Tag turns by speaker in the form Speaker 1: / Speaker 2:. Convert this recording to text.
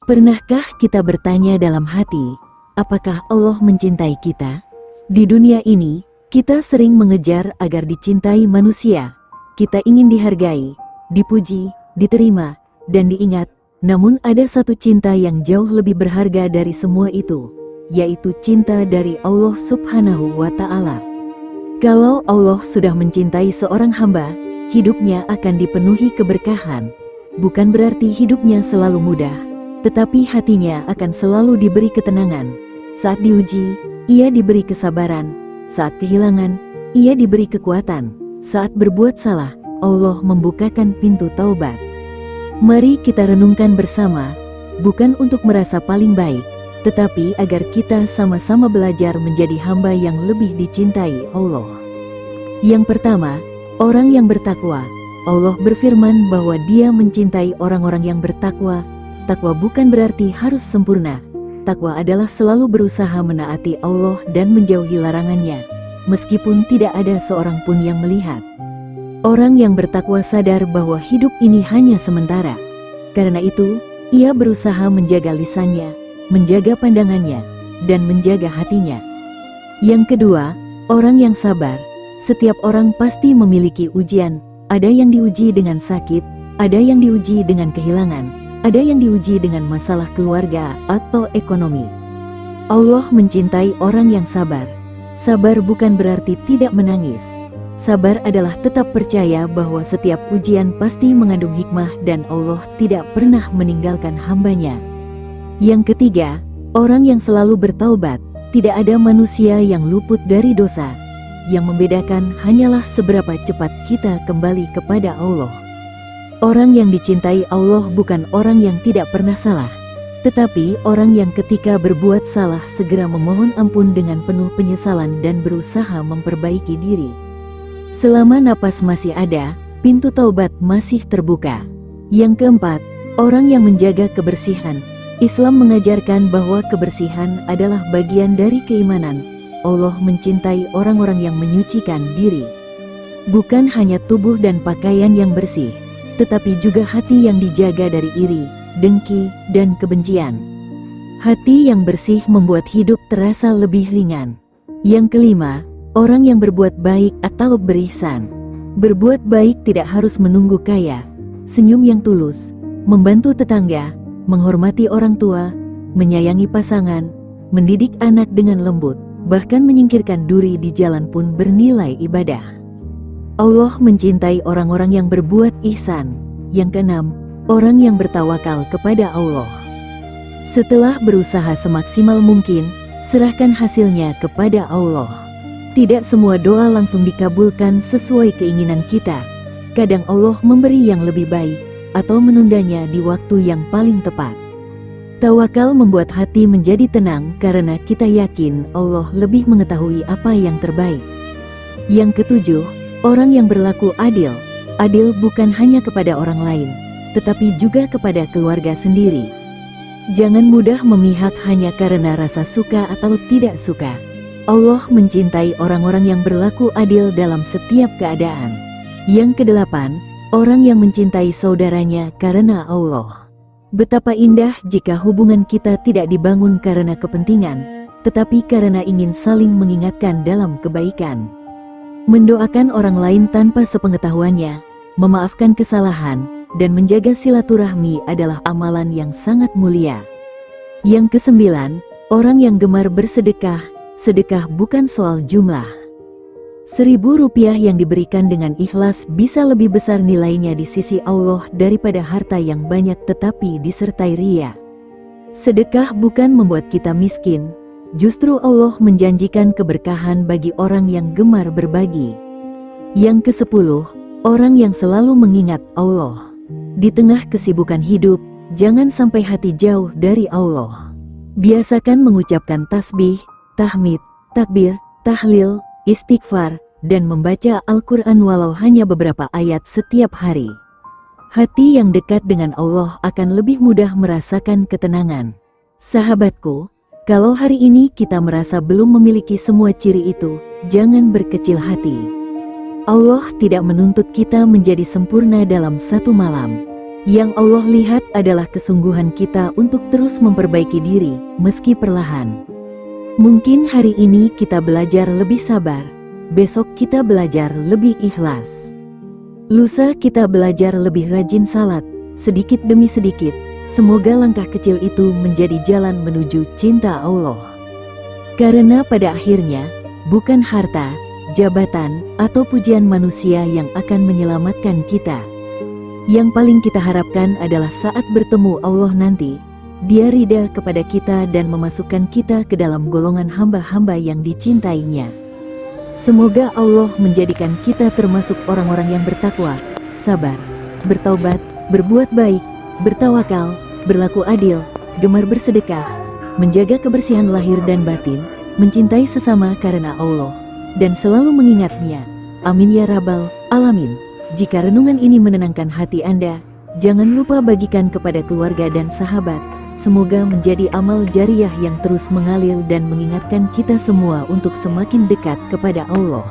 Speaker 1: Pernahkah kita bertanya dalam hati, apakah Allah mencintai kita? Di dunia ini, kita sering mengejar agar dicintai manusia. Kita ingin dihargai, dipuji, diterima, dan diingat. Namun ada satu cinta yang jauh lebih berharga dari semua itu, yaitu cinta dari Allah Subhanahu wa Ta'ala. Kalau Allah sudah mencintai seorang hamba, hidupnya akan dipenuhi keberkahan. Bukan berarti hidupnya selalu mudah, tetapi hatinya akan selalu diberi ketenangan. Saat diuji, ia diberi kesabaran. Saat kehilangan, ia diberi kekuatan. Saat berbuat salah, Allah membukakan pintu taubat. Mari kita renungkan bersama, bukan untuk merasa paling baik, tetapi agar kita sama-sama belajar menjadi hamba yang lebih dicintai Allah. Yang pertama, orang yang bertakwa. Allah berfirman bahwa Dia mencintai orang-orang yang bertakwa. Takwa bukan berarti harus sempurna. Takwa adalah selalu berusaha menaati Allah dan menjauhi larangannya, meskipun tidak ada seorang pun yang melihat. Orang yang bertakwa sadar bahwa hidup ini hanya sementara. Karena itu, ia berusaha menjaga lisannya, menjaga pandangannya, dan menjaga hatinya. Yang kedua, orang yang sabar. Setiap orang pasti memiliki ujian. Ada yang diuji dengan sakit, ada yang diuji dengan kehilangan, ada yang diuji dengan masalah keluarga atau ekonomi. Allah mencintai orang yang sabar. Sabar bukan berarti tidak menangis. Sabar adalah tetap percaya bahwa setiap ujian pasti mengandung hikmah dan Allah tidak pernah meninggalkan hambanya. Yang ketiga, orang yang selalu bertaubat. Tidak ada manusia yang luput dari dosa. Yang membedakan hanyalah seberapa cepat kita kembali kepada Allah. Orang yang dicintai Allah bukan orang yang tidak pernah salah, tetapi orang yang ketika berbuat salah segera memohon ampun dengan penuh penyesalan dan berusaha memperbaiki diri. Selama napas masih ada, pintu taubat masih terbuka. Yang keempat, orang yang menjaga kebersihan. Islam mengajarkan bahwa kebersihan adalah bagian dari keimanan. Allah mencintai orang-orang yang menyucikan diri. Bukan hanya tubuh dan pakaian yang bersih, tetapi juga hati yang dijaga dari iri, dengki, dan kebencian. Hati yang bersih membuat hidup terasa lebih ringan. Yang kelima, orang yang berbuat baik atau berihsan. Berbuat baik tidak harus menunggu kaya. Senyum yang tulus, membantu tetangga, menghormati orang tua, menyayangi pasangan, mendidik anak dengan lembut, bahkan menyingkirkan duri di jalan pun bernilai ibadah. Allah mencintai orang-orang yang berbuat ihsan. Yang keenam, orang yang bertawakal kepada Allah. Setelah berusaha semaksimal mungkin, serahkan hasilnya kepada Allah. Tidak semua doa langsung dikabulkan sesuai keinginan kita. Kadang Allah memberi yang lebih baik, atau menundanya di waktu yang paling tepat. Tawakal membuat hati menjadi tenang karena kita yakin Allah lebih mengetahui apa yang terbaik. Yang ketujuh, orang yang berlaku adil. Adil bukan hanya kepada orang lain, tetapi juga kepada keluarga sendiri. Jangan mudah memihak hanya karena rasa suka atau tidak suka. Allah mencintai orang-orang yang berlaku adil dalam setiap keadaan. Yang kedelapan, orang yang mencintai saudaranya karena Allah. Betapa indah jika hubungan kita tidak dibangun karena kepentingan, tetapi karena ingin saling mengingatkan dalam kebaikan. Mendoakan orang lain tanpa sepengetahuannya, memaafkan kesalahan, dan menjaga silaturahmi adalah amalan yang sangat mulia. Yang kesembilan, orang yang gemar bersedekah. Sedekah bukan soal jumlah. 1.000 rupiah yang diberikan dengan ikhlas bisa lebih besar nilainya di sisi Allah daripada harta yang banyak tetapi disertai riya. Sedekah bukan membuat kita miskin, justru Allah menjanjikan keberkahan bagi orang yang gemar berbagi. Yang ke-10, orang yang selalu mengingat Allah. Di tengah kesibukan hidup, jangan sampai hati jauh dari Allah. Biasakan mengucapkan tasbih, tahmid, takbir, tahlil, istighfar, dan membaca Al-Quran walau hanya beberapa ayat setiap hari. Hati yang dekat dengan Allah akan lebih mudah merasakan ketenangan. Sahabatku, kalau hari ini kita merasa belum memiliki semua ciri itu, jangan berkecil hati. Allah tidak menuntut kita menjadi sempurna dalam satu malam. Yang Allah lihat adalah kesungguhan kita untuk terus memperbaiki diri, meski perlahan. Mungkin hari ini kita belajar lebih sabar, besok kita belajar lebih ikhlas. Lusa kita belajar lebih rajin salat, sedikit demi sedikit. Semoga langkah kecil itu menjadi jalan menuju cinta Allah. Karena pada akhirnya, bukan harta, jabatan, atau pujian manusia yang akan menyelamatkan kita. Yang paling kita harapkan adalah saat bertemu Allah nanti, Dia ridha kepada kita dan memasukkan kita ke dalam golongan hamba-hamba yang dicintainya. Semoga Allah menjadikan kita termasuk orang-orang yang bertakwa, sabar, bertaubat, berbuat baik, bertawakal, berlaku adil, gemar bersedekah, menjaga kebersihan lahir dan batin, mencintai sesama karena Allah, dan selalu mengingatnya. Amin ya Rabbal Alamin. Jika renungan ini menenangkan hati Anda, jangan lupa bagikan kepada keluarga dan sahabat. Semoga menjadi amal jariah yang terus mengalir dan mengingatkan kita semua untuk semakin dekat kepada Allah.